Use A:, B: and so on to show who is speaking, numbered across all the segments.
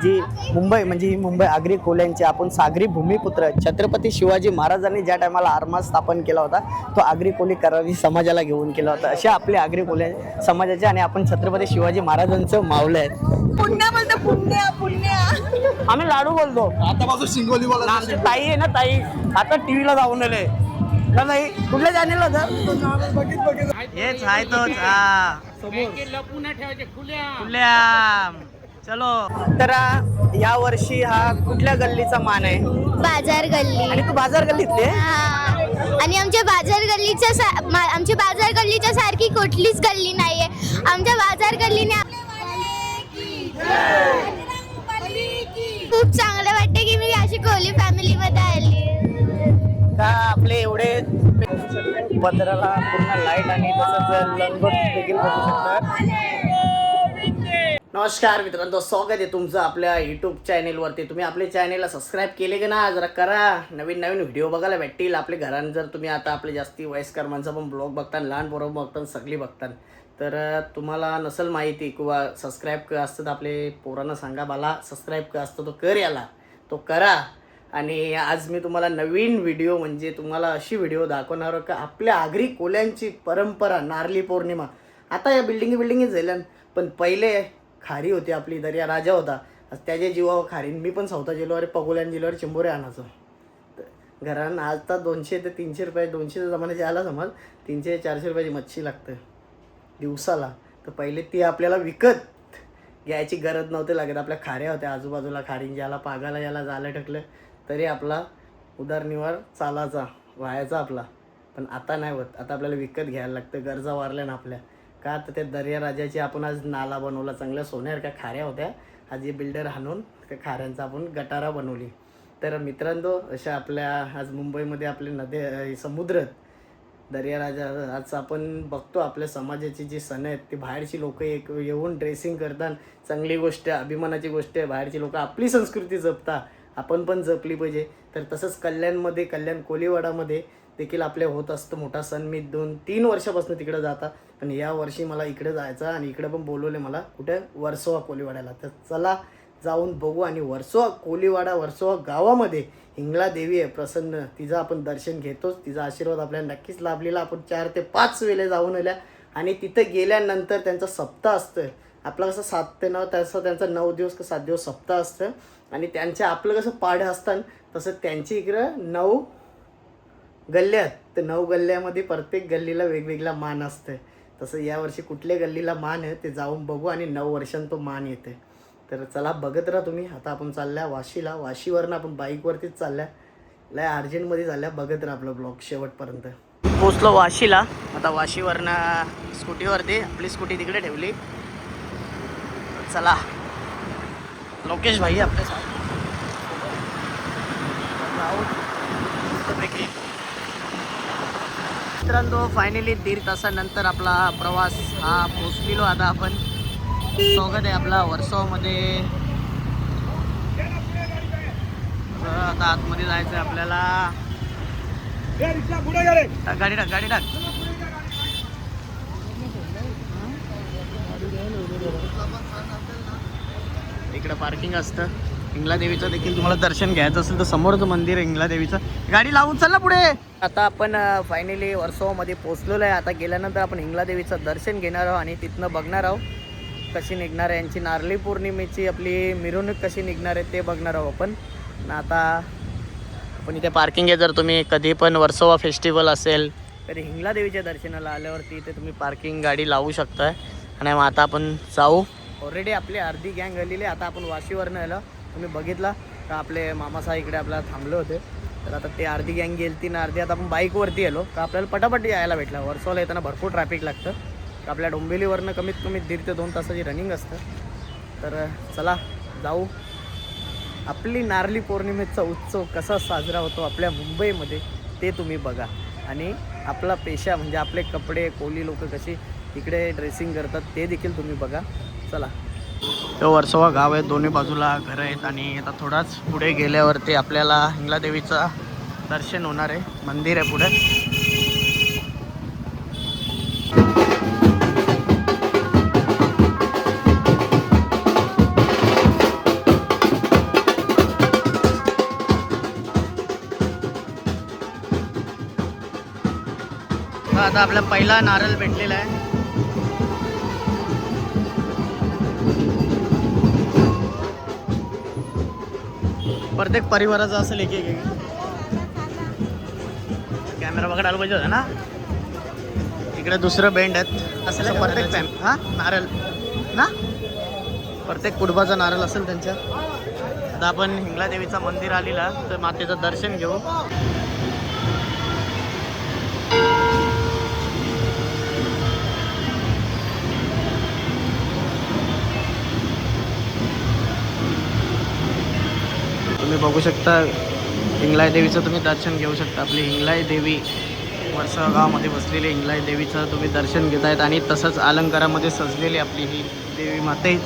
A: जी मुंबई म्हणजे ही मुंबई आगरी कोल्यांची आपण सागरी भूमिपुत्र छत्रपती शिवाजी महाराजांनी ज्या टायमाला आरमार स्थापन केला होता तो आगरी कोली करावी समाजाला घेऊन केला होता. असे आपले आगरी कोल्या समाजाचे आणि आपण छत्रपती शिवाजी महाराजांचं मावलं आहेत.
B: पुण्या बोलतो पुण्या.
A: आम्ही लाडू बोलतो.
C: आतापासून शिंगोली बोला.
A: आमची ताई आहे ना ताई आता टीव्हीला जाऊन आले ना. नाही कुठल्या चॅनेलला होतं हेच आहे तोच. फुल्या चलो. तर या वर्षी हा कुठल्या गल्लीचा मान आहे?
D: बाजार गल्ली.
A: आणि तू बाजार गल्लीतली आहे?
D: हा. आणि आमच्या बाजार गल्लीच्या सारखी कुठलीच गल्ली नाहीये. आमच्या बाजार गल्लीने खूप चांगलं वाटतं की मी अशी कोहली फॅमिली मध्ये आली.
A: का आपले एवढे पत्राला पूर्ण लाईट आणि तसंच लंगोट देखील बघू शकता. नमस्कार मित्रांनो, स्वागत आहे तुमचं आपल्या यूट्यूब चॅनेलवरती. तुम्ही आपल्या चॅनेलला सबस्क्राईब केले का ना? जरा करा. नवीन नवीन व्हिडिओ बघायला भेटतील. आपल्या घरात जर तुम्ही आता आपले जास्ती वयस्कर माणसं पण ब्लॉग बघता, लहान पोरं बघता, सगळी बघता, तर तुम्हाला नसेल माहिती किंवा सबस्क्राईब असतं तर आपले पोरांना सांगा मला सबस्क्राईब असतं तो कर, याला तो करा. आणि आज मी तुम्हाला नवीन व्हिडिओ म्हणजे तुम्हाला अशी व्हिडिओ दाखवणार का आपल्या आगरी कोल्यांची परंपरा. नारळी पौर्णिमा आता या बिल्डिंगी झाल्या, पण पहिले खारी होती आपली. दर्या राजा होता त्याच्या जीवावर खारीन. मी पण स्वतः जिल्ह्यावर पगोल्यान जिल्ह्यावर चिंबोरे आणायचो घरानं. आता 200 ते 300 रुपये, 200च्या जमान्याचे आला समज 300-400 रुपयाची मच्छी लागतं दिवसाला. तर पहिले ती आपल्याला विकत घ्यायची गरज नव्हती लागत. आपल्या खाऱ्या होत्या आजूबाजूला खारीन. ज्याला पागाला याला जायला टाकलं तरी आपला उदरनिर्वाह चालायचा व्हायचा आपला. पण आता नाही होत. आता आपल्याला विकत घ्यायला लागतं. गरजा वारल्या ना आपल्या. का तर त्या दर्या राजाची आपण आज नाला बनवला. चांगल्या सोन्यासारख्या खाऱ्या होत्या. आज हे बिल्डर हाणून त्या खाऱ्यांचा आपण गटारा बनवली. तर मित्रांनो, अशा आपल्या आज मुंबईमध्ये आपले नद्या समुद्र दर्या राजा आज आपण बघतो. आपल्या समाजाची जी सण आहेत ती बाहेरची लोक येऊन ड्रेसिंग करतात. चांगली गोष्ट, अभिमानाची गोष्ट आहे. बाहेरची लोक आपली संस्कृती जपतात, आपण पण जपली पाहिजे. तर तसंच कल्याणमध्ये, कल्याण कोलीवाडामध्ये देखील आपले होत असतं मोठा सण. मी 2-3 वर्षापासून तिकडे जाता, पण या वर्षी मला इकडे जायचं आणि इकडे पण बोलवले मला. कुठे? वर्सोवा कोलीवाड्याला. तर चला जाऊन बघू. आणि वर्सोवा कोलीवाडा, वर्सोवा गावामध्ये हिंगला देवी आहे प्रसन्न. तिचं आपण दर्शन घेतोच. तिचा आशीर्वाद आपल्याला नक्कीच लाभलेला. आपण 4 ते 5 वेळे जाऊन आल्या. आणि तिथं गेल्यानंतर त्यांचं सप्ताह असतं. आपलं कसं 7 ते 9 तसं त्यांचं 9 दिवस का 7 दिवस सप्ताह असतं. आणि त्यांच्या आपलं कसं पाढं असतं तसं त्यांची इकडं 9 गल्ल्या आहेत. तर 9 गल्ल्यामध्ये प्रत्येक गल्लीला वेगवेगळा मान असतं. तसं यावर्षी कुठल्या गल्लीला मान आहे ते जाऊन बघू. आणि 9 वर्षांनी तो मान येते. तर चला बघत राहा तुम्ही. आता आपण चालल्या वाशीला. वाशीवरनं आपण बाईकवरतीच चालल्या. लय अर्जंटमध्ये चालल्या. बघत राहा आपलं ब्लॉग शेवटपर्यंत. पोचलो वाशीला. आता वाशीवरनं स्कूटीवरती आपली स्कूटी तिकडे ठेवली. चला लोकेश भाई आपल्यासाठी मित्रांनो, फायनली 1.5 तासानंतर आपला प्रवास हा पोचलेलो. आता आपण स्वागत आहे आपला वर्सोवामध्ये. आता आतमध्ये जायचं आहे आपल्याला. गाडी टाक. इकडं पार्किंग असतं. हिंगला देवीचं देखील तुम्हाला दर्शन घ्यायचं असेल तर समोरचं मंदिर आहे हिंगला देवीचं. गाडी लावून चल ना पुढे. आता आपण फायनली वर्सोवामध्ये पोचलेलो आहे. आता गेल्यानंतर आपण हिंगला देवीचं दर्शन घेणार आहोत आणि तिथनं बघणार आहोत कशी निघणार आहे. यांची नारळी पौर्णिमेची आपली मिरवणूक कशी निघणार आहे ते बघणार आहोत आपण. आता आपण इथे पार्किंग आहे. जर तुम्ही कधी पण वर्सोवा फेस्टिवल असेल तर हिंगला देवीच्या दर्शनाला आल्यावरती इथे तुम्ही पार्किंग गाडी लावू शकताय. आणि मग आता आपण जाऊ. ऑलरेडी आपली अर्धी गँग आलेली. आता आपण वाशीवरनं आलो. तुम्ही बघितला का आपले मामासाहेब इकडे आपल्याला थांबले होते. तर आता ते अर्धी गँग गेलती ना अर्धी आता आपण बाईकवरती आलो का आपल्याला पटापट यायला भेटला. वर्सोवाला येताना भरपूर ट्रॅफिक लागतं. आपल्या डोंबिवलीवरनं कमीत कमी 1.5 ते 2 तासाची रनिंग असतं. तर चला जाऊ. आपली नारळी पौर्णिमेचा उत्सव कसा साजरा होतो आपल्या मुंबईमध्ये ते तुम्ही बघा. आणि आपला पेशा म्हणजे आपले कपडे कोली लोक कशी इकडे ड्रेसिंग करतात ते देखील तुम्ही बघा. चला. तो वर्सोवा गाव आहे. दोन्ही बाजूला घरं आहेत. आणि आता थोडाच पुढे गेल्यावरती आपल्याला हिंगला देवीचं दर्शन होणार आहे. मंदिर आहे पुढे. आता आपला पहिला नारळ भेटलेला आहे. प्रत्येक परिवाराचा असेल एक एक कॅमेरा पकडायला पाहिजे होता ना. इकडे दुसरं बेंड आहेत असं प्रत्येक फॅम हा नारळ ना प्रत्येक कुटुंबाचा नारळ असेल त्यांच्या. आता आपण हिंगला देवीचा मंदिर आलेला तर मातेचं दर्शन घेऊ. तुम्ही बघू शकता हिंगलाय देवीचं तुम्ही दर्शन घेऊ शकता. आपली हिंगलाय देवी वर्षा गावामध्ये बसलेली हिंगलाय देवीचं तुम्ही दर्शन घेत आहेत आणि तसंच अलंकारामध्ये सजलेली आपली ही देवी माते.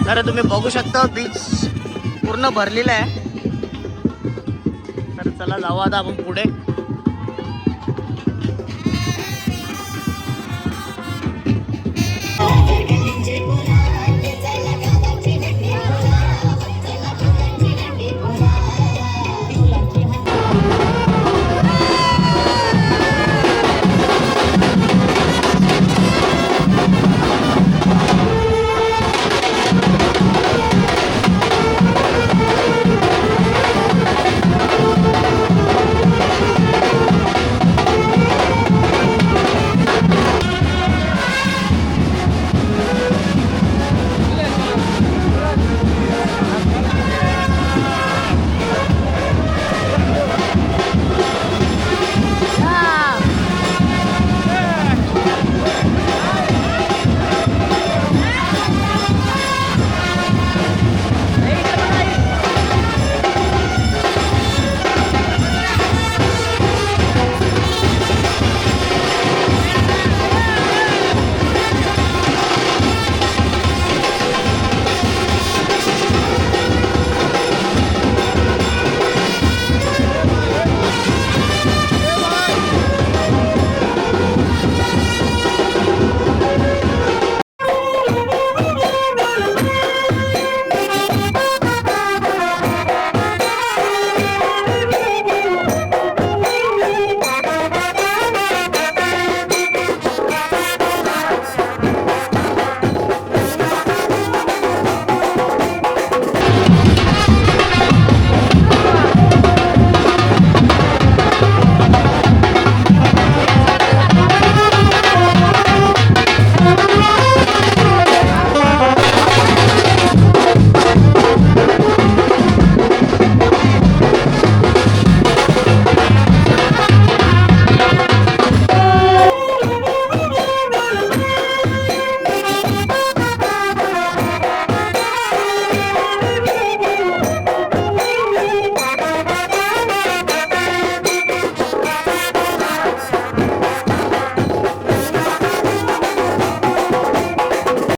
A: तर तुम्ही बघू शकता बीच पूर्ण भरलेला आहे. तर चला जाऊ आता आपण पुढे.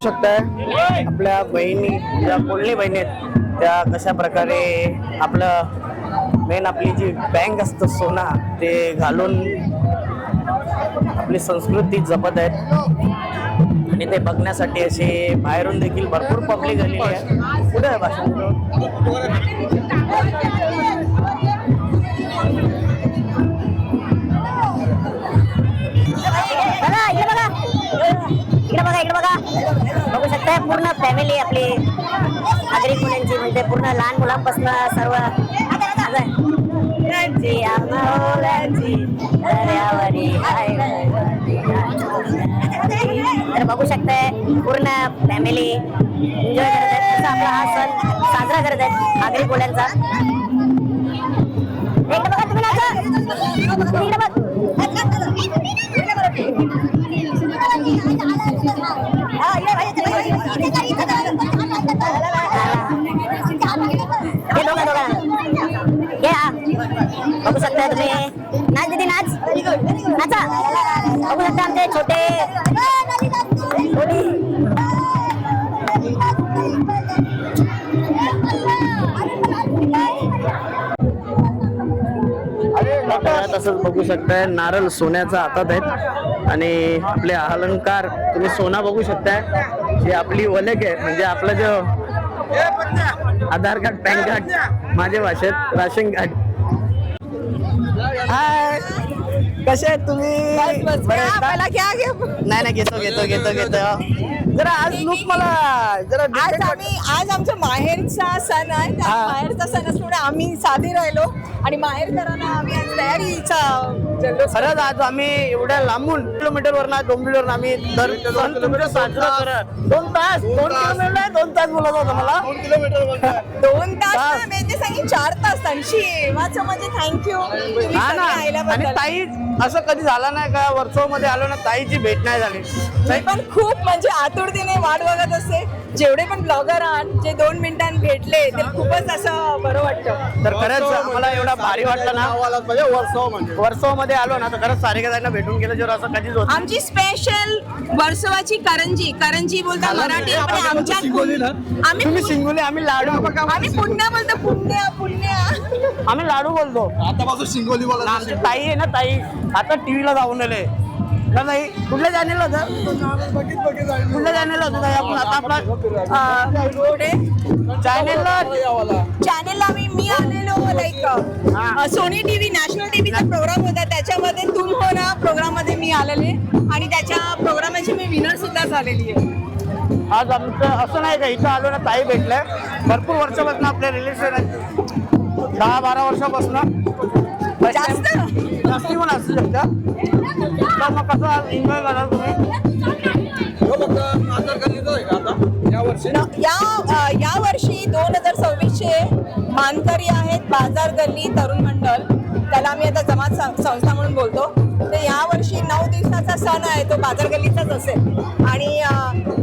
A: शकताय आपल्या बहिणी ज्या कोळणी बहिणी आहेत त्या कशा प्रकारे आपलं मेन आपली जी बँक असतं सोना ते घालून आपली संस्कृती जपत आहेत. आणि ते बघण्यासाठी असे बाहेरून देखील भरपूर पब्लिक आलेली आहे. कुठे आहे भाषण?
B: इकडे बघा बघू शकताय पूर्ण फॅमिली आपली आगरी मुलांची म्हणजे पूर्ण लहान मुलांपासून सर्व तर बघू शकताय पूर्ण फॅमिली एन्जॉय करत आहेत. आपला हा सण साजरा करत आहेत आगरी मुलांचा. इकडे बघा तुम्ही बघू शकता तुम्ही. नाच दीदी नाच नाचा. छोटे छोटे
A: तसंच बघू शकताय नारळ सोन्याचा हातात आहेत आणि आपले अलंकार तुम्ही सोना बघू शकताय. ही आपली ओळख आहे म्हणजे आपलं जो आधार कार्ड पॅन कार्ड माझ्या भाषेत राशन कार्ड. हाय कसे आहेत तुम्ही? नाही घेतो जरा आज लुक मला जरा
C: आज आमच्या माहेरचा सण आहे. माहेरचा सण असल्यामुळे आम्ही साधे राहिलो आणि माहेरकरांना आम्ही आज तयारीचा जल्लोष.
A: खरंच आज आम्ही एवढ्या लांबून किलोमीटरवरनं डोंबिवलीवरून आम्ही दर सण तुमच्या साजरा करत 2 तास 2 किलोमीटर 2 तास बोलत होता मला
C: 2 तास म्हणजे सांगेन 4 तास. आणि वाचं म्हणजे थँक्यू
A: हा ना. आणि ताई असं कधी झालं नाही का वर्सोव मध्ये आलो ना ताईची भेट नाही झाली.
C: मी पण खूप म्हणजे आतुरतेने वाट बघत असते. जेवढे पण ब्लॉगर आहात जे 2 मिनिटांनी भेटले ते खूपच असं बरं वाटतं.
A: तर खरंच मला एवढा भारी वाटलं ना वर्सोव मध्ये आलो ना तर खरंच सारेगदांना भेटून गेलं जेव्हा असं कधीच होत.
C: आमची स्पेशल वर्सोवाची करंजी बोलता मराठी पण आमच्या
A: तुम्ही शिंगोली आम्ही लाडू
C: आम्ही पुण्या बोलतो पुण्या
A: आम्ही लाडू बोलतो.
E: आतापासून शिंगोली बोला.
A: आमची ताई आहे ना ताई आता टीव्हीला जाऊन आले का नाही. कुठल्या चॅनेल होतं कुठल्या चॅनेल होतं ताई आपण आता आपला
C: चॅनेलला मी आलेलो लाईक सोनी टीव्ही नॅशनल टीव्हीचा प्रोग्राम होता त्याच्यामध्ये तुम हो ना प्रोग्राम मध्ये मी आलेले आणि त्याच्या प्रोग्रामाची मी विनर सुद्धा झालेली आहे.
A: आज आमचं असं नाही का इथं आलो ना ताई भेटलंय. भरपूर वर्षापासून आपले रिलेशन आहे 10-12 वर्षापासून जास्ती पण असू शकतं. तर मग कसं एन्जॉय कराल तुम्ही?
C: या वर्षी 2026चे मानकरी आहेत बाजार गल्ली तरुण मंडळ. त्याला आम्ही आता जमात संस्था म्हणून बोलतो. तर या वर्षी 9 दिवसाचा सण आहे तो बाजार गल्लीचाच असेल आणि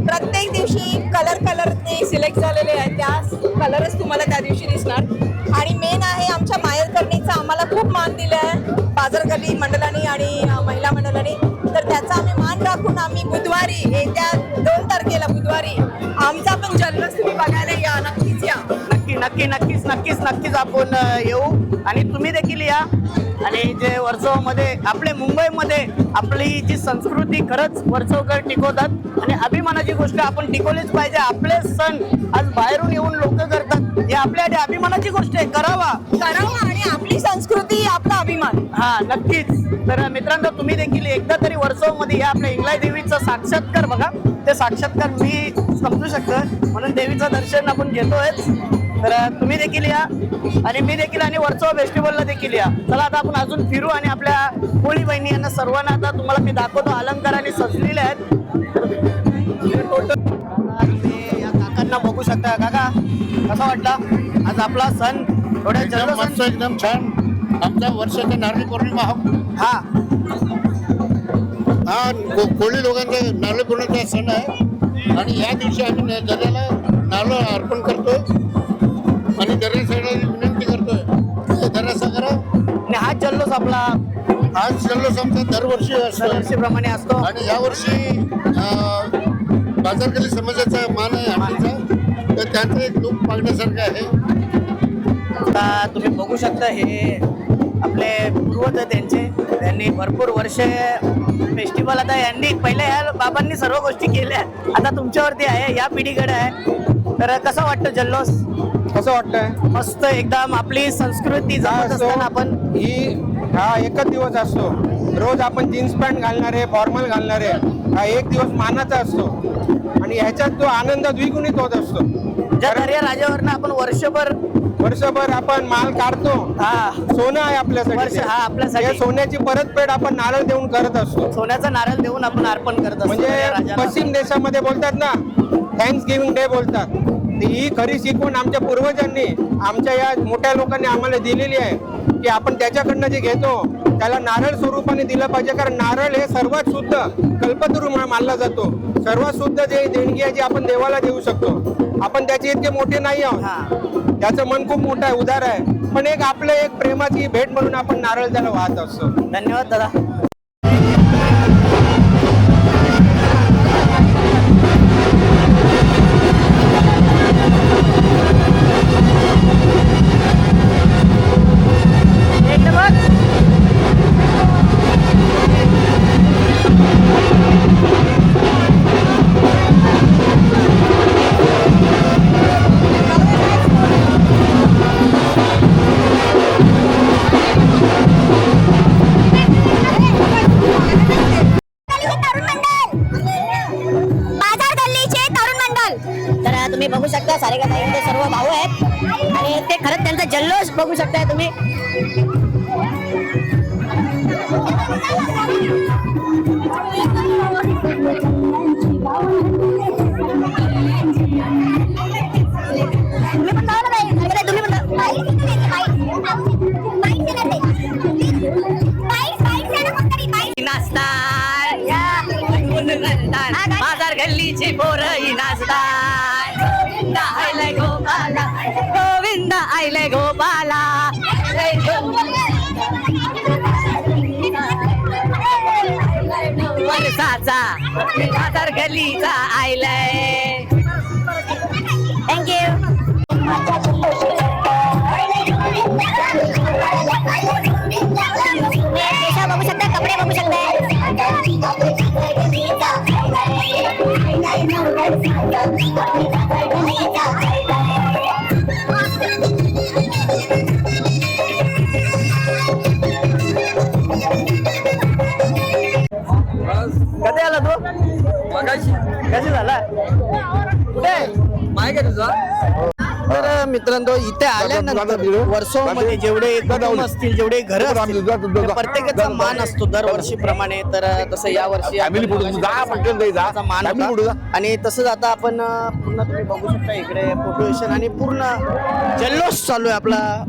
C: प्रत्येक दिवशी कलर ते सिलेक्ट झालेले आहेत. त्या कलरच तुम्हाला त्या दिवशी दिसणार. आणि मेन आहे आमच्या माहेरकरणीचा आम्हाला खूप मान दिला आहे बाजार गल्ली मंडळाने आणि महिला मंडळाने. तर त्याचा आम्ही मान राखून आम्ही बुधवारी येत्या 2 तारखेला बुधवारी आमचा पण जल्लोष तुम्ही बघायला या. नक्कीच या.
A: नक्कीच आपण येऊ आणि तुम्ही देखील या. आणि जे वर्सोवमध्ये आपले मुंबईमध्ये आपली जी संस्कृती खरंच वर्सोवकर टिकवतात आणि अभिमानाची गोष्ट आपण टिकवलीच पाहिजे. आपले सण आज बाहेरून येऊन लोक करतात हे आपल्यासाठी अभिमानाची गोष्ट आहे. करावा
C: आणि आपली संस्कृती आपला अभिमान.
A: हा नक्कीच. तर मित्रांनो तुम्ही देखील एकदा तरी वर्सोवमध्ये या. आपल्या इंगलाई देवीचा साक्षात्कार बघा. ते साक्षात्कार मी समजू शकतो म्हणून देवीचं दर्शन आपण घेतोय. तर तुम्ही देखील या आणि मी देखील आणि वर्सोव फेस्टिवलला देखील या. चला आता आपण अजून फिरू आणि आपल्या कोळी बहिणी यांना सर्वांना आता तुम्हाला मी दाखवतो अलंकाराने सजलेले आहेत. तुम्ही या काकांना बघू शकता. काका कसा वाटला आज आपला सण? थोड्या
E: एकदम छान. आमचा वर्षाचा नारळी पौर्णिमा
A: हा
E: कोळी लोकांचा नारळी पौर्णिमेचा सण आहे आणि या दिवशी आम्ही दर्याला नारळ अर्पण करतोय आणि दर्यासाहेबांना विनंती करतोय दर्यासागर.
A: आणि हा जल्लोष आपला
E: जल्लोष आमचा दरवर्षी असतो
A: वर्षीप्रमाणे असतो.
E: आणि यावर्षी बाजारगल्ली समाजाचा मान आहे आमचा. तर त्यांचं एक लूक पाहण्यासारखं आहे.
A: आता तुम्ही बघू शकता हे आपले पूर्वज त्यांनी भरपूर वर्षे फेस्टिवल आता यांनी पहिले या बाबांनी सर्व गोष्टी केल्या. आता तुमच्यावरती आहे या पिढीकडे आहे. तर कसं वाटतं जल्लोष?
F: कसं वाटतंय?
A: मस्त एकदम आपली संस्कृती जपत असताना आपण
F: हा एकच दिवस असतो. रोज आपण जीन्स पॅन्ट घालणारे फॉर्मल घालणारे हा एक दिवस मानाचा असतो आणि ह्याच्यात तो आनंद द्विगुणित होत असतो.
A: ज्या दर्या राजावरनं आपण वर्षभर
F: आपण माल काढतो.
A: हा
F: सोनं आहे आपल्यासाठी.
A: हा आपल्यासाठी
F: सोन्याची परतफेड आपण नारळ देऊन करत असतो.
A: सोन्याचा नारळ देऊन आपण अर्पण करत असतो.
F: म्हणजे पश्चिम देशामध्ये बोलतात ना थँक्स गिव्हिंग डे बोलतात. ही खरी शिकवण आमच्या पूर्वजांनी आमच्या या मोठ्या लोकांनी आम्हाला दिलेली आहे की आपण त्याच्याकडनं जे घेतो त्याला नारळ स्वरूपाने दिलं पाहिजे. कारण नारळ हे सर्वात शुद्ध कल्पतरू मानला जातो. सर्वात शुद्ध जे देणगी आहे जी आपण देवाला देऊ शकतो. आपण त्याचे इतके मोठे नाही आहोत. त्याचं मन खूप मोठं आहे उदार आहे पण एक आपलं एक प्रेमाची भेट म्हणून आपण नारळ त्याला वाहत असतो.
A: धन्यवाद दादा.
B: तुम्ही बघू शकता सारेगामाईचे सर्व भाऊ आहेत आणि ते खरंच त्यांचा जल्लोष बघू शकताय तुम्ही. तुम्ही पण जाऊ ना बाई, अरे तुम्ही पण बाजार गल्लीचे पोरही नाचतात. गोविंद आयले गोपाला, गोविंद आयले गोपाला. वर्षाचा बाजार गल्लीचा आयलाय. थँक्यू. बघू शकता, कपडे बघू शकता.
A: कधी आला तू? कधी झाला? कुठे
G: माहिती आहे तुझा?
A: तर मित्रांनो इथे आल्यानंतर वर्षामध्ये जेवढे कुटुंब असतील, जेवढे घर असतील, त्या प्रत्येकाचा मान असतो दरवर्षीप्रमाणे. तर तसं या वर्षी त्याचा मान होता. आणि तसंच आता आपण पुन्हा तुम्ही बघू शकता इकडे फोटोशन आणि पूर्ण जल्लोष चालू आहे आपला.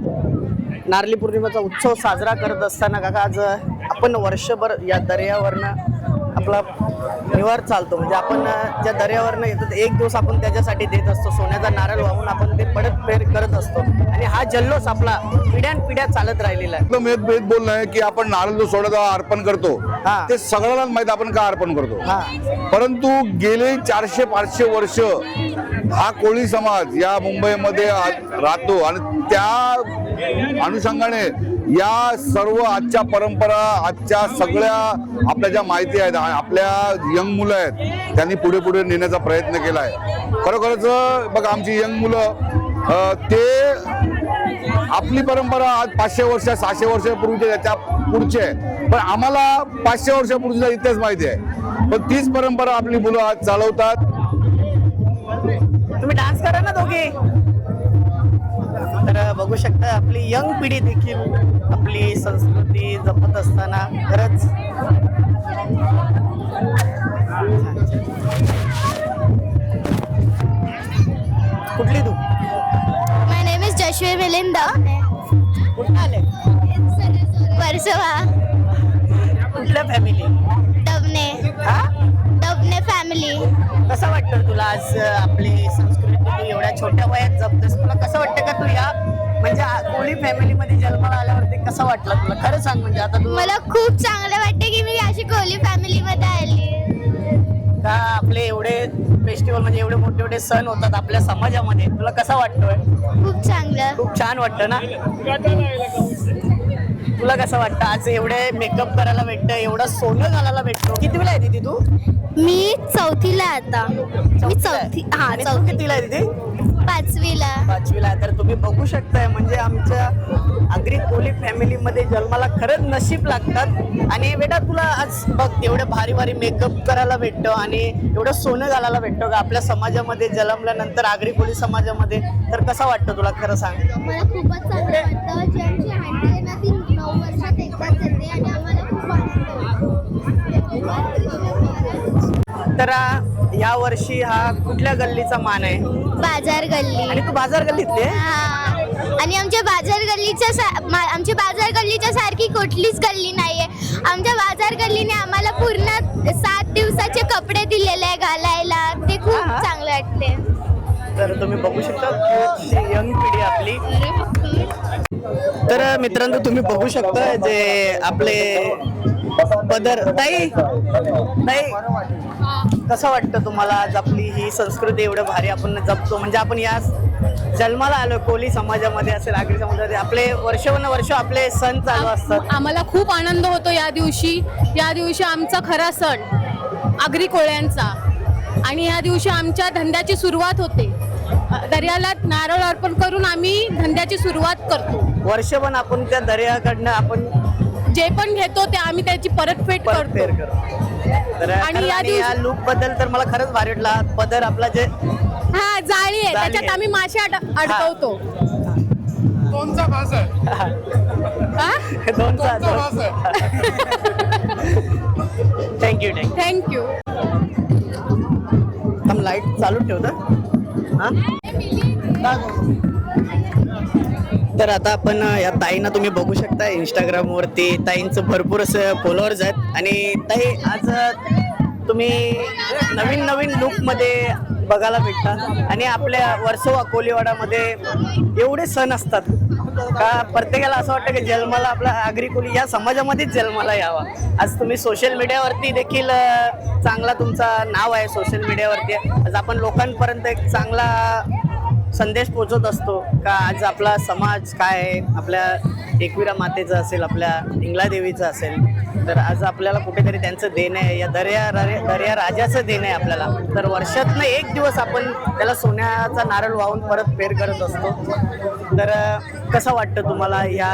A: नारळी पौर्णिमेचा उत्सव साजरा करत असताना काका आज आपण वर्षभर या दर्यावरनं आपला निवार चालतो. म्हणजे आपण ज्या दर्यावरनं येतो एक दिवस आपण त्याच्यासाठी देत असतो. सोन्याचा नारळ वाहून आपण ते परत फेर करत असतो आणि हा जल्लोष आपला पिढ्यानपिढ्या चालत राहिलेला आहे.
H: भेद बोलणं आहे की आपण नारळ जो सोन्याचा अर्पण करतो
A: हा.
H: ते सगळ्यांना माहित आपण का अर्पण करतो.
A: हा.
H: परंतु गेले 400-500 वर्ष हा कोळी समाज या मुंबईमध्ये राहतो आणि त्या अनुषंगाने या सर्व आजच्या परंपरा, आजच्या सगळ्या आपल्या ज्या माहिती आहेत, आपल्या यंग मुलं आहेत, त्यांनी पुढे पुढे नेण्याचा प्रयत्न केला आहे. खरोखरच बघा आमची यंग मुलं ते आपली परंपरा आज 500 वर्ष 600 वर्षापूर्वीचे त्याच्या पुढचे आहे, पण आम्हाला 500 वर्षापूर्वीचा इतिहास माहिती आहे. पण तीच परंपरा आपली मुलं आज चालवतात.
A: तुम्ही डान्स करा ना दोघे. तर बघू शकता आपली यंग पिढी देखील आपली संस्कृती जपत असताना खरंच कुठली तू?
D: माय नेम इज जशवी मिलिंद.
A: कुठं आले?
D: वर्सोवा.
A: कुठल्या फॅमिली?
D: डबने.
A: हा?
D: डबने फॅमिली.
A: कसं वाटतं तुला आज आपली संस्कृती तू एवढ्या छोट्या वयात जपतेस? तुला कसं वाटतं का तू या म्हणजे कोळी फॅमिलीमध्ये जन्माला आल्यावरती कसं वाटलं तुला? खरं सांग. म्हणजे आता तू
D: मला खूप चांगलं वाटतं की मी अशी कोहली फॅमिलीमध्ये आली.
A: का आपले एवढे फेस्टिवल म्हणजे एवढे मोठे मोठे सण होतात आपल्या समाजामध्ये, तुला कसं वाटतोय?
D: खूप चांगलं.
A: खूप छान वाटतं ना? तुला कसं वाटतं आज एवढे मेकअप करायला भेटतं, एवढं सोनं घालायला भेटतो? कितीला आहे दीदी तू?
D: मी चौथीला आता. मी चौथी. हा
A: आणि तू
D: चौथी.
A: कितीला आहे दीदी?
D: 5वीला.
A: 5वीला. तर तुम्ही बघू शकताय म्हणजे आमच्या आगरी कोळी फॅमिलीमध्ये जन्माला खरंच नशीब लागतात. आणि बेटा तुला आज बघ एवढं भारी भारी मेकअप करायला भेटतं आणि एवढं सोनं घालायला भेटतं का आपल्या समाजामध्ये जन्मल्यानंतर आगरी कोळी समाजामध्ये? तर कसं वाटतं तुला? खरं सांग.
D: मला खूपच चांगलं वाटतं. जी आमची आंटी आहे ना ती 9 वर्षात एकदाच येते आणि आम्हाला खूप आनंद होतो.
A: तर या वर्षी हा कुठल्या गल्लीचा मान आहे?
D: बाजार गल्ली.
A: आणि तू बाजार गल्लीतली आहे?
D: हा. आणि आमच्या बाजार गल्लीच्या सारखी कुठलीच गल्ली नाहीये. आमच्या बाजार गल्लीने आम्हाला पूर्ण 7 दिवसाचे कपडे दिलेले आहे घालायला. ते खूप चांगलं वाटते.
A: तर तुम्ही बघू शकता यंग पिढी आपली. तर मित्रांनो तुम्ही बघू शकता जे आपले पदर. ताई कसं वाटतं तुम्हाला आज आपली ही संस्कृती एवढं भारी आपण जपतो? म्हणजे आपण या जन्माला आलो कोळी समाजामध्ये असेल, आगरी समाजामध्ये आपले वर्ष आपले सण चालू असतात.
I: आम्हाला खूप आनंद होतो या दिवशी आमचा खरा सण आगरी कोळ्यांचा. आणि या दिवशी आमच्या धंद्याची सुरुवात होते. दर्याला नारळ अर्पण करून आम्ही धंद्याची सुरुवात करतो.
A: वर्षभर आपण त्या दर्याकडनं आपण
I: जे पण घेतो ते आम्ही त्याची परतफेड करतो.
A: आणि या लुक बद्दल तर मला खरंच भारी वाटला. पदर आपला जे
I: हा जाळी आहे,
A: जाळी
I: त्याच्यात
A: आहे.
I: आम्ही मासे अडकवतो.
E: कोणचा भास आहे
I: हा
A: दोनचा
E: भास आहे
A: थँक्यू
I: थँक्यू.
A: लाईट चालू ठेवता हा. तर आता आपण या ताईंना तुम्ही बघू शकता इंस्टाग्रामवरती. ताईंचं भरपूर असं फॉलोअर्स आहेत. आणि ताई आज तुम्ही नवीन नवीन लुकमध्ये बघायला भेटता. आणि आपल्या वर्सोवा कोलीवाडामध्ये एवढे सण असतात का प्रत्येकाला असं वाटतं की जन्माला आपला आगरी कोली या समाजामध्येच जन्माला यावा. आज तुम्ही सोशल मीडियावरती देखील चांगला तुमचा नाव आहे सोशल मीडियावरती. आज आपण लोकांपर्यंत एक चांगला संदेश पोचवत असतो का आज आपला समाज काय आहे, आपल्या एकविरा मातेचं असेल, आपल्या इंगलादेवीचं असेल, तर आज आपल्याला कुठेतरी त्यांचं देणं आहे, या दर्या राजाचं देणं आहे आपल्याला. तर वर्षातनं एक दिवस आपण त्याला सोन्याचा नारळ वाहून परत फेर करत असतो. तर कसं वाटतं तुम्हाला या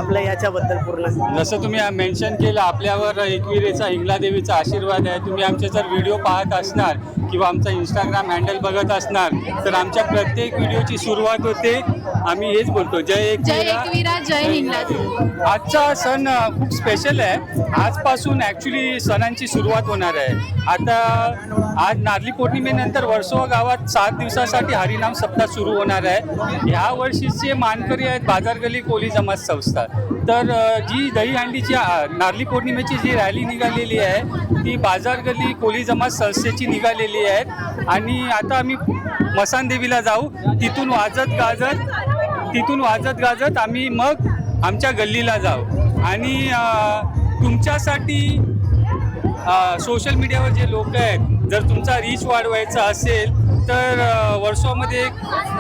A: आपल्या याच्याबद्दल पूर्ण?
G: जसं तुम्ही मेन्शन केलं, आपल्यावर एकविरेचा इंगलादेवीचा आशीर्वाद आहे. तुम्ही आमचे जर व्हिडिओ पाहत असणार किंवा आमचा इंस्टाग्राम हँडल बघत असणार तर आमच्या प्रत्येक व्हिडिओची सुरुवात होते आम्ही हेच बोलतो, जय
I: एकविरा जय इंगलादेवी.
G: आजचा सण खूप स्पेशल आहे. आजपासून ॲक्च्युली सणांची सुरुवात होणार आहे. आता आज नारळी पौर्णिमेनंतर वर्सोवा गावात 7 दिवसासाठी हरिनाम सप्ताह सुरू होणार आहे. ह्या वर्षीचे मानकरी आहेत बाजार गल्ली कोली जमात संस्था. तर जी दहीहंडीची नारळी पौर्णिमेची जी रॅली निघालेली आहे ती बाजार गल्ली कोली जमात संस्थेची निघालेली आहे. आणि आता आम्ही मसानदेवीला जाऊ, तिथून वाजत गाजत आम्ही मग आमच्या गल्लीला जाऊ. आणि तुमच्यासाठी सोशल मीडियावर जे लोक आहेत, जर तुमचा रीच वाढवायचा असेल तर वर्सोवामध्ये एक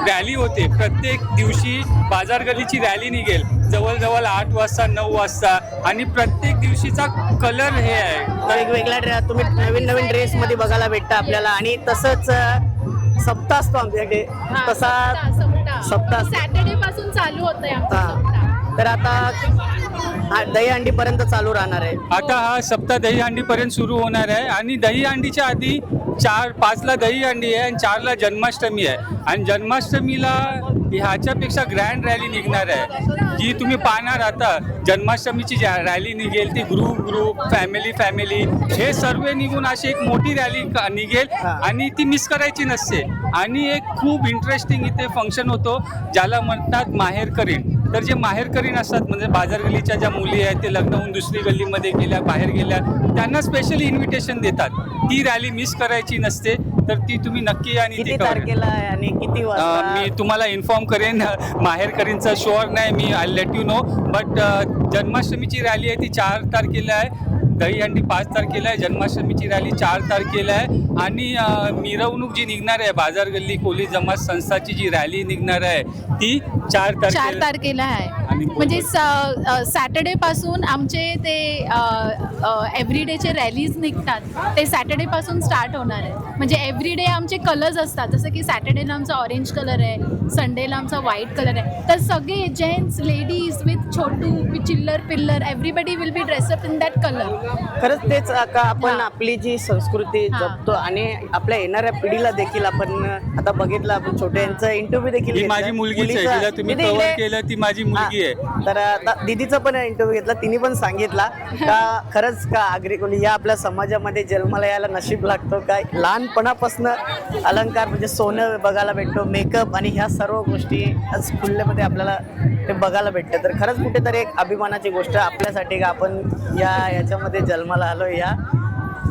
G: रॅली होते. प्रत्येक दिवशी बाजार गल्लीची रॅली निघेल जवळजवळ 8 वाजता 9 वाजता. आणि प्रत्येक दिवशीचा कलर हे आहे,
A: वेगवेगळ्या तुम्ही नवीन नवीन ड्रेसमध्ये बघायला भेटतं आपल्याला. आणि तसंच सप्ताह असतो आमच्याकडे, तसा सप्ताह
I: सॅटर्डे पासून चालू होतंय आमचा
A: हा.
I: सप्ताह.
A: तर आता दहीहंडीपर्यंत चालू राहणार आहे.
G: आता हा सप्ताह दहीहंडीपर्यंत सुरू होणार आहे. आणि दहीहंडीच्या आधी 4-5ला दहीहंडी आहे आणि 4ला जन्माष्टमी आहे. आणि जन्माष्टमीला ह्याच्यापेक्षा ग्रँड रॅली निघणार आहे, जी तुम्ही पाहणार. आता जन्माष्टमीची रॅली निघेल ती ग्रुप फॅमिली हे सर्व निघून अशी एक मोठी रॅली निघेल आणि ती मिस करायची नसते. आणि एक खूप इंटरेस्टिंग इथे फंक्शन होतो ज्याला म्हणतात माहेरकरीण. तर जे माहेरकरीण असतात म्हणजे बाजार गल्लीच्या ज्या मुली आहेत ते लग्न होऊन दुसरी गल्लीमध्ये गेल्या, बाहेर गेल्या, त्यांना स्पेशली इन्व्हिटेशन देतात. ती रॅली मिस करायची नसते. तर ती तुम्ही नक्की आणि
A: किती
G: ती करा.
A: तारखेला आहे आणि किती वाजता?
G: मी तुम्हाला इन्फॉर्म करेन. माहेरकरींचा शुअर नाही मी, I let you know. But जन्माष्टमीची रॅली आहे ती 4 तारखेला आहे, दहीहंडी 5 तारखेला आहे, जन्माष्टमीची रॅली 4 तारखेला आहे. आणि मिरवणूक जी निघणार आहे बाजार गल्ली कोली जमात संस्थाची जी रॅली निघणार आहे ती 4
I: तारखेला आहे. म्हणजे सॅटर्डे पासून आमचे ते एव्हरीडेचे रॅलीज निघतात, ते सॅटर्डे पासून स्टार्ट होणार आहे. म्हणजे एव्हरीडे आमचे कलर्स असतात, जसं की सॅटर्डेला आमचा ऑरेंज कलर आहे, संडेला आमचा व्हाईट कलर आहे. तर सगळे जेंट्स लेडीज विथ छोटू चिल्लर pillar everybody will be dress up in that colour.
A: खरंच तेच का आपण आपली जी संस्कृती जपतो आणि आपल्या येणाऱ्या पिढीला देखील आपण आता बघितलं. आपण छोट्यांचा इंटरव्ह्यू देखील
G: ही
A: घेतला.
G: माझी मुलगीच आहे,
A: मुलीचा-
G: जिला तुम्ही
A: इथे-
G: कव्हर
A: इथे-
G: केलं ती माझी मुलगी आहे.
A: तर आता दीदीचा पण इंटरव्ह्यू घेतला, तिने पण सांगितला का खरंच का आगरी कोली या आपल्या समाजामध्ये जन्माला यायला नशीब लागतो. काय लहानपणापासून अलंकार म्हणजे सोनं बघायला भेटतो, मेकअप आणि ह्या सर्व गोष्टी आज खुल्ल्यामध्ये आपल्याला ते बघायला भेटतं. तर खरंच कुठेतरी एक अभिमानाची गोष्ट आपल्यासाठी का आपण याच्यामध्ये जन्माला आलो या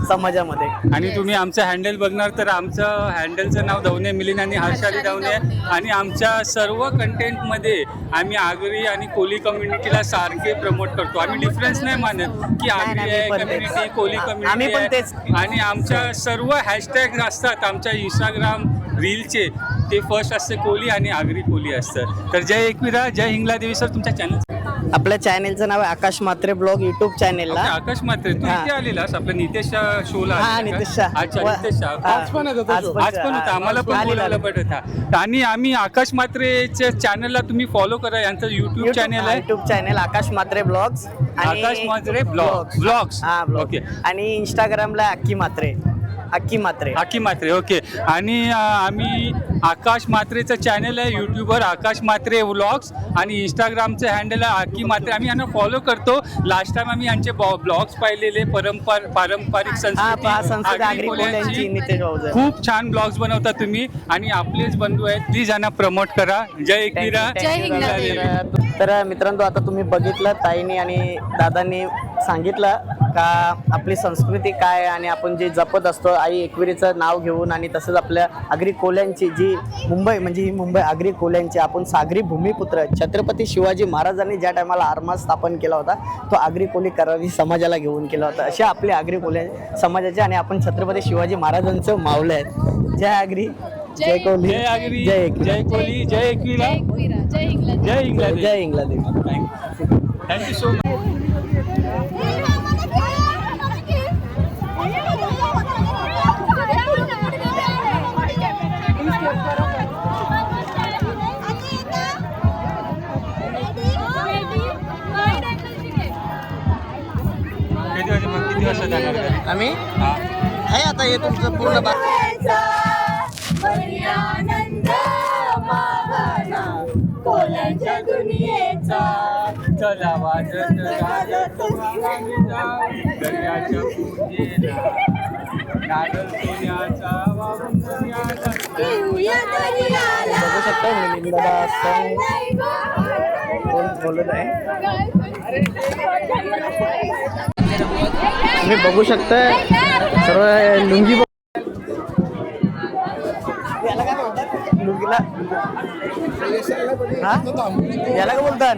A: समाजामध्ये.
G: आणि तुम्ही आमचं हँडल बघणार तर आमचं हँडलचं नाव दवणे मिलिंद आणि हर्षाली दवणे. आणि आमच्या सर्व कंटेंटमध्ये आम्ही आगरी आणि कोली कम्युनिटीला सारखे प्रमोट करतो. आम्ही डिफरन्स नाही मानत की आगरी आहे कम्युनिटी, कोली
A: आम्ही पण
G: कम्युनिटी
A: तेच.
G: आहे. आणि आमच्या सर्व हॅशटॅग असतात आमच्या इंस्टाग्राम रीलचे, ते फर्स्ट असते कोली आणि आगरी कोली असतं. तर जय एकविरा जय हिंगलादेवी. सर तुमच्या चॅनल?
A: आपल्या चॅनेलचं नाव आहे आकाश म्हात्रे ब्लॉग युट्यूब चॅनेलला.
G: आकाश म्हात्रे, तू इथे आलेलास आपल्या नितेशच्या शोला?
A: हा, नितेश शाह.
G: अच्छा, नितेश शाह. आज पण होता, आम्हाला पण बोलायला पडत होता. आणि आम्ही आकाश म्हात्रेच्या चॅनलला तुम्ही फॉलो करा. यांचं युट्यूब चॅनल आहे,
A: युट्यूब चॅनल आकाश म्हात्रे ब्लॉग्स.
G: आकाश म्हात्रे ब्लॉग्स.
A: हा, ब्लॉग.
G: ओके.
A: आणि इंस्टाग्रामला अक्की म्हात्रे. अक्की मात्रे.
G: आकी मात्रे, ओके. आणि आम्ही आकाश मात्रेचं चॅनल आहे यूट्यूबवर, आकाश मात्रे व्लॉग्स, आणि इंस्टाग्रामचं हँडल आहे आकी मात्रे. आम्ही यांना फॉलो करतो. लास्ट टाइम आम्ही यांचे ब्लॉग्स पाहिलेले, पारंपरिक संस्कृती
A: आगरी कोल्यांची नितेश भाऊजा.
G: खूप छान ब्लॉग्स बनवता तुम्ही, आणि आपलेच बंधू आहेत. प्लीज यांना प्रमोट करा. जय एकविरा.
I: जय हिंगलाज.
A: तर मित्रांनो, आता तुम्ही बघितलं ताईंनी आणि दादांनी सांगितलं का आपली संस्कृती काय आहे आणि आपण जे जपत असतो आई एकविरीचं नाव घेऊन, आणि तसंच आपल्या आगरी कोल्यांची जी मुंबई, म्हणजे ही मुंबई आगरी कोल्यांची, आपण सागरी भूमिपुत्र छत्रपती शिवाजी महाराजांनी ज्या टायमाला आरमार स्थापन केला होता तो आगरी कोली करावी समाजाला घेऊन केला होता. अशा आपल्या आगरी कोल्या समाजाचे, आणि आपण छत्रपती शिवाजी महाराजांचं मावलं आहेत. जय आगरी, जय कोली,
G: जय आगरी,
A: जय एकविरा.
G: जय कोली, जय एकविरा,
I: जय हिंगलाज.
G: जय इंग्लंड.
A: जय इंग्लंड.
G: Thank you so much. किती वाजता जाणार घरी?
A: आम्ही
G: हा.
A: आहे आता हे तुमचं पूर्ण
G: चला वाजत गाजत दर्याच्या पूजेला, नारळ सोन्याचा वाहून दुनियाला.
A: बघू शकता मिलिंद दादा सॉन्ग कोण बोलत आहे. तुम्ही बघू शकता सर्व लुंगी. याला काय बोलतात? लुंगीला हा, याला काय बोलतात?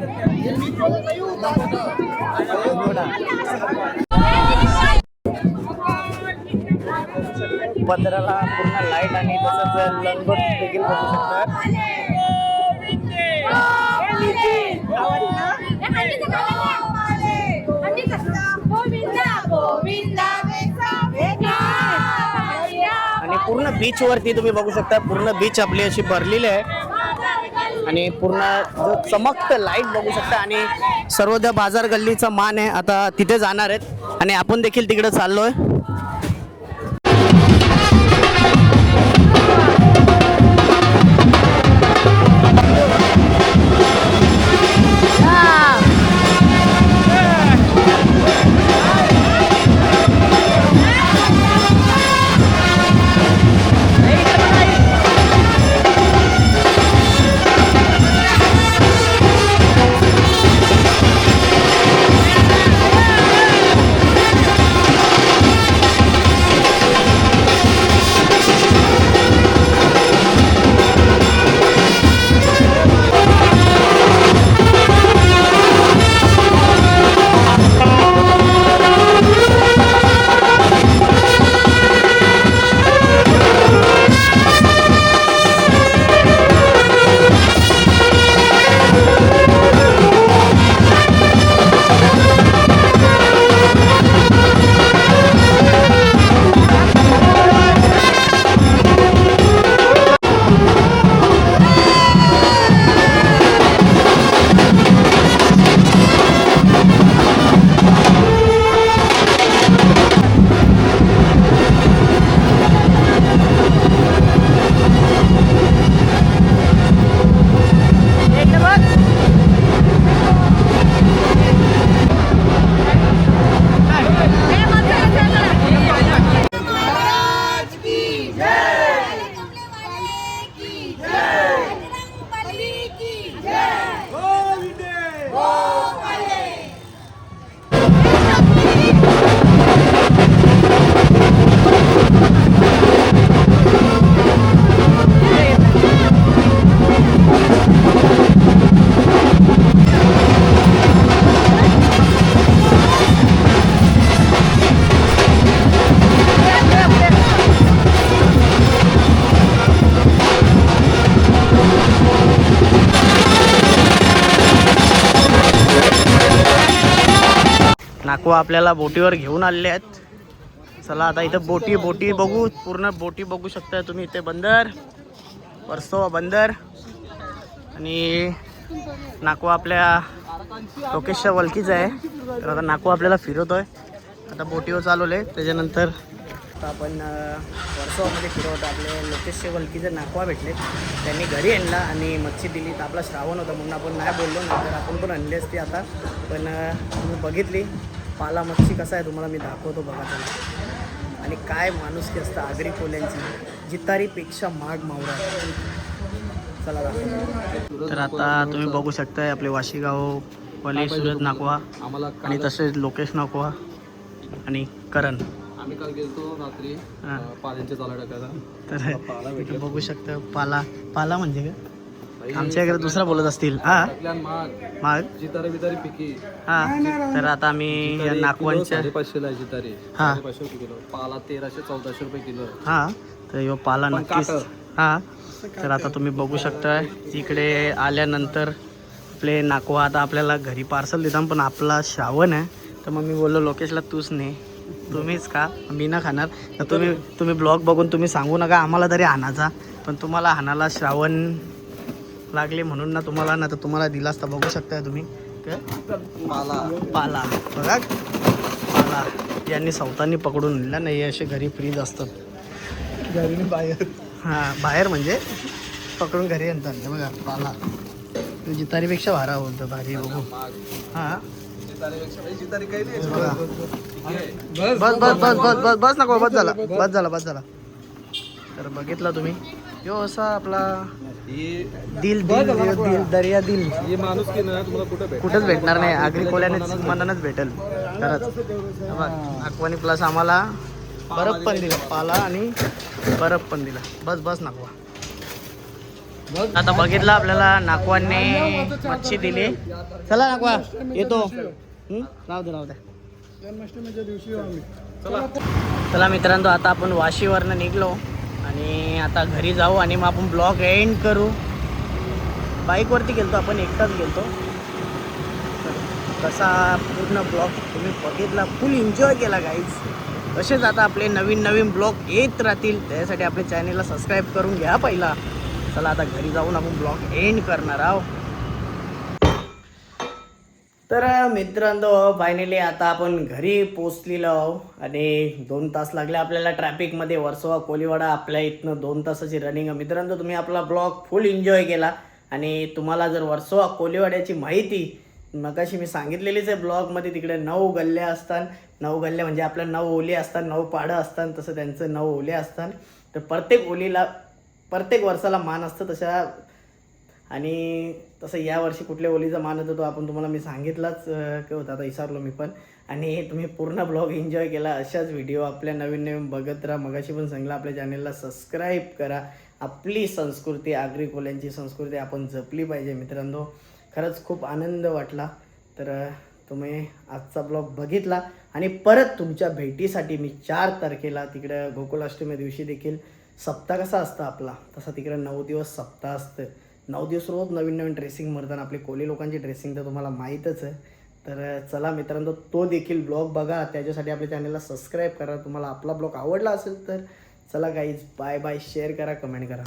A: पत्र्याला पूर्ण लाईट आणि तसंच लंगोट देखील बघू शकतात. आणि पूर्ण बीच वरती तुम्ही बघू शकता, पूर्ण बीच आपली अशी भरलेली आहे, आणि पूर्ण जो चमकत लाईट बघू शकता. आणि सर्व त्या बाजार गल्लीचा मान आहे, आता तिथे जाणार आहेत आणि आपण देखील तिकडे चाललोय. नाकवा आपल्याला बोटीवर घेऊन आलेले आहेत. चला आता इथं बोटी बघू, पूर्ण बोटी बघू शकता तुम्ही. इथे बंदर, वर्सोवा बंदर, आणि नाकवा आपल्या लोकेशच्या वलकीच आहे. तर आता नाकवा आपल्याला फिरवतोय. आता बोटीवर चालवले, त्याच्यानंतर आता आपण वर्सोवामध्ये फिरवतो. आपले लोकेशचे वलकीचे नाकवा भेटले, त्यांनी घरी आणला आणि मच्छी दिली. तर आपला श्रावण होता म्हणून आपण नाही बोललो, नंतर आपण पण आणली असती आता. पण तुम्ही बघितली पाला मच्छी कसा आहे तुम्हाला मी दाखवतो बघा त्याला. आणि काय माणुसकी असतं आगरी कोल्यांची, जितारीपेक्षा माग मावरा. चला दाखवतो. तर आता तुम्ही बघू शकताय आपले वाशीगाव वाले सूरज नाकवा आणि तसेच लोकेश नाकवा आणि करण.
J: आम्ही काल गेलतो रात्री पाल्यांचे चाला टाकायला.
A: तर इथे बघू शकता पाला. पाला म्हणजे काय आमच्या इकडे दुसरा बोलत असतील. हा माग
J: जितारी बितारी पिकी.
A: हा तर आता आम्ही या नाकवांच्या
J: 550 ला जितारी.
A: हा
J: 550 रुपये किलो. पाला 1300-1400 रुपये किलो.
A: हा तर यो पाला नक्कीच. हा तर आता तुम्ही बघू शकता इकडे आल्यानंतर आपले नाकवा आता आपल्याला घरी पार्सल देतात. पण आपला श्रावण आहे तर मग मी बोललो लोकेशला तूच नाही, तुम्हीच का, मी ना खाणार. तर तुम्ही ब्लॉग बघून तुम्ही सांगू नका आम्हाला तरी हाणाचा, पण तुम्हाला हाणाला श्रावण लागले म्हणून ना तुम्हाला ना तर तुम्हाला दिला असता. बघू शकता तुम्ही पाला बघा. पाला यांनी सौतांनी पकडून नेला नाही. असे घरी फ्रीज असतात घरी बाहेर. हां बाहेर म्हणजे पकडून घरी आणतात बघा पाला. जितारीपेक्षा भारा बोलतो भारी बघू. हां बस बस बस बस बस बस नको बस झाला बस झाला बस झाला. तर बघितला तुम्ही यो असा आपला दिल दिल दिल दर्या दिल कुठंच भेटणार नाही. आगरी कोल्यानेच मनानच भेटेल खरंच. नाकवानी प्लस आम्हाला बर्फ पण दिला पाला आणि बर्फ पण दिला. बस बस नाकवा. आता बघितलं आपल्याला नाकवांनी मच्छी दिली. चला नाकवा येतो. राहू दे राहू दे. चला मित्रांनो आता आपण वाशीवरनं निघलो आणि आता घरी जाऊ आणि मग आपण ब्लॉग एंड करू. बाईकवरती गेलतो आपण, एकटाच गेलतो. तसा पूर्ण ब्लॉग तुम्ही बघितला, फुल एन्जॉय केला गाईज. तसेच आता आपले नवीन नवीन ब्लॉग येत राहतील, त्यासाठी आपल्या चॅनेलला सबस्क्राईब करून घ्या पहिला. चला आता घरी जाऊन आपण ब्लॉग एंड करणार आहोत. तर मित्रांनो फायनली आता आपण घरी पोचलेलो आहोत आणि 2 तास लागले आपल्याला ट्रॅफिकमध्ये. वर्सोवा कोलीवाडा आपल्या इथनं 2 तासाची रनिंग. मित्रांनो तुम्ही आपला ब्लॉग फुल एन्जॉय केला आणि तुम्हाला जर वर्सोवा कोलीवाड्याची माहिती मगाशी मी सांगितलेलीच आहे ब्लॉगमध्ये. तिकडे 9 गल्ल्या असतात. 9 गल्ल्या म्हणजे आपल्या 9 ओली असतात, 9 पाडं असतात, तसं त्यांचं 9 ओले असतात. तर प्रत्येक ओलीला प्रत्येक वर्षाला मान असतं तशा. आणि तसं यावर्षी कुठल्या ओलीचा मान होता तो आपण तुम्हाला मी सांगितलाच काय होता, आता विसरलो मी पण. आणि तुम्ही पूर्ण ब्लॉग एन्जॉय केला. अशाच व्हिडिओ आपल्या नवीन नवीन बघत राहा. मगाशी पण सांगितलं आपल्या चॅनलला सबस्क्राईब करा. आपली संस्कृती आगरी कोल्यांची संस्कृती आपण जपली पाहिजे मित्रांनो. खरंच खूप आनंद वाटला. तर तुम्ही आजचा ब्लॉग बघितला आणि परत तुमच्या भेटीसाठी मी 4 तारखेला तिकडं गोकुलाष्टमी दिवशी देखील सप्ताह कसा असतं आपला तसा तिकडं 9 दिवस सप्ताह असतं. 9 दिवस रोज नवीन नवीन ड्रेसिंग मरताना आपली कोली लोकांची ड्रेसिंग तर तुम्हाला माहीतच आहे. तर चला मित्रांनो तो देखील ब्लॉग बघा. त्याच्यासाठी आपल्या चॅनलला सबस्क्राईब करा. तुम्हाला आपला ब्लॉग आवडला असेल तर चला गाईज बाय बाय. शेअर करा, कमेंट करा.